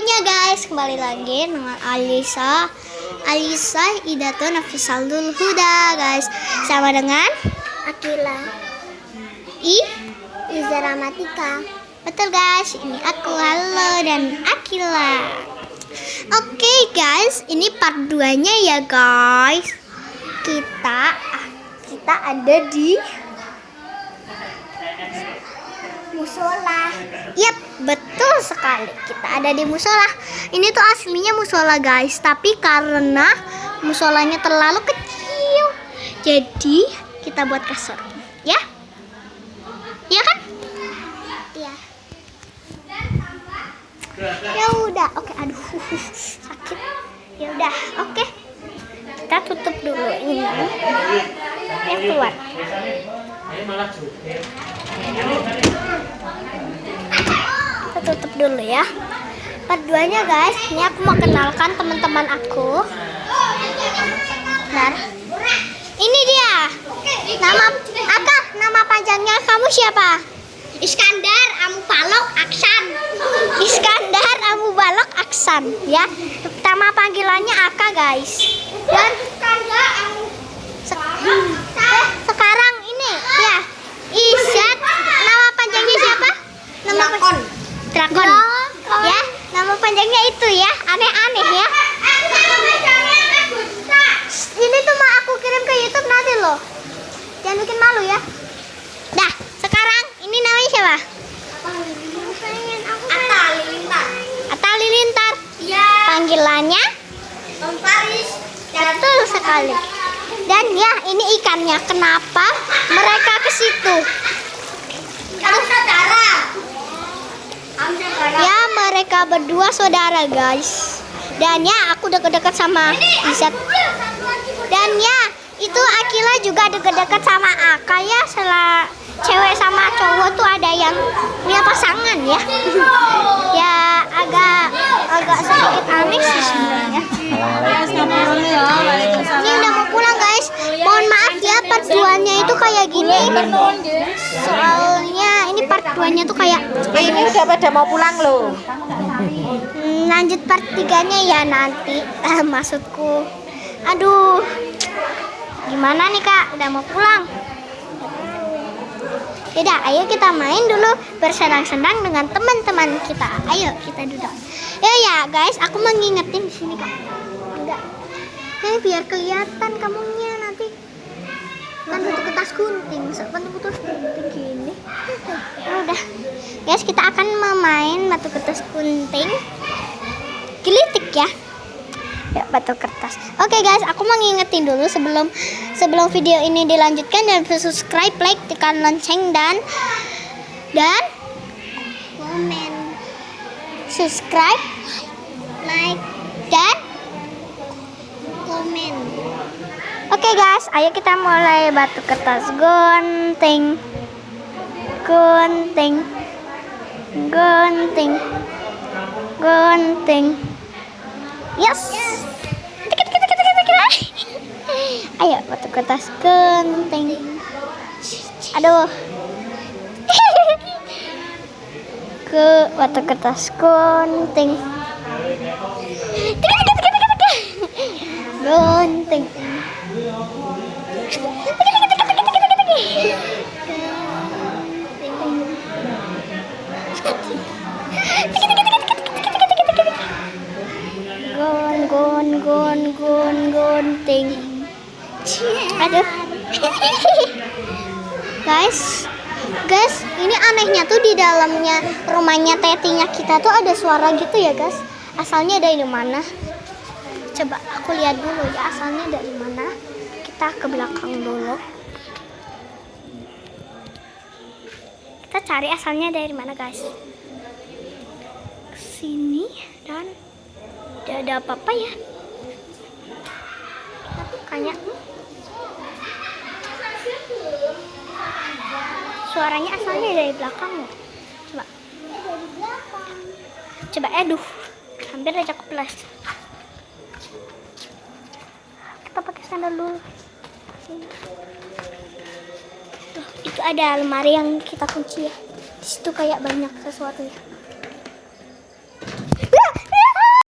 semuanya guys, kembali lagi dengan Alisa Idato Nafisalul Huda guys, sama dengan Akila Izara Matika. Betul guys, ini aku Halo dan Akila. Oke guys, ini part 2 nya ya guys. Kita ada di Musola. Yap, betul sekali. Kita ada di musola. Ini tuh aslinya musola guys, tapi karena musolanya terlalu kecil, jadi kita buat kasur. Ya? Ya kan? Iya. Ya udah, oke. Aduh, sakit. Ya udah, oke. Kita tutup dulu ini. Yang keluar. Kita tutup dulu ya. Part 2 nya guys, ini aku mau kenalkan teman-teman aku. Bentar. Ini dia. Nama panjangnya kamu siapa? Iskandar Amu Balok Aksan. Iskandar Abu Balok Aksan ya. Nama panggilannya Aka guys. Dan sekarang ini ya Izzat, nama panjangnya siapa? Drakon. Ya, nama panjangnya itu ya, aneh-aneh ya. Ini tuh mau aku kirim ke YouTube nanti loh. Jangan bikin malu ya. Dah, sekarang ini namanya siapa? Atta Lilintar. Iya. Panggilannya Om Paris. betul sekali. Dan ya, ini ikannya. Kenapa mereka ke situ? Kamu saudara. Ya, mereka berdua saudara guys. Dan ya, aku deket-deket sama Izzat. Dan ya, itu Akila juga deket-deket sama Aka ya. Setelah cewek sama cowok tuh ada yang punya pasangan ya. Ya, agak sedikit aneh sih sebenarnya. Ini udah mau pulang guys. Mohon maaf ya, part 2 nya itu kayak gini. Soalnya ini part 2 nya tuh kayak ini udah pada mau pulang loh. Lanjut part 3 nya ya nanti. Maksudku, aduh, gimana nih kak, udah mau pulang. Yaudah, ayo kita main dulu, bersenang-senang dengan teman-teman kita. Ayo kita duduk. Ya guys, aku mau ngingetin di sini kak. Enggak, biar kelihatan kamunya nanti. Kan bentuk kertas gunting, bentuk kertas gunting gini. Udah, guys, kita akan memain batu kertas gunting. Gelitik ya. Ya, batu kertas. Oke guys, aku mau ngingetin dulu sebelum video ini dilanjutkan, dan subscribe, like, tekan lonceng dan Komen. subscribe, like, dan Komen. oke guys, ayo kita mulai batu kertas gunting. Yes. Ayo batu kertas gunting. Aduh. Ke batu kertas gunting. Gunting. Gunting. Aduh. Guys, ini anehnya tuh di dalamnya rumahnya tetinya kita tuh ada suara gitu ya guys. Asalnya dari mana? Coba aku lihat dulu ya, asalnya dari mana. Kita ke belakang dulu. Kita cari asalnya dari mana guys. Kesini dan tidak ada apa-apa ya. Kayaknya suaranya asalnya dari belakang ya. Coba aduh, hampir aja keplas. Kita pakai sandal dulu. Tuh, itu ada almari yang kita kunci ya. Di situ kayak banyak sesuatu ya.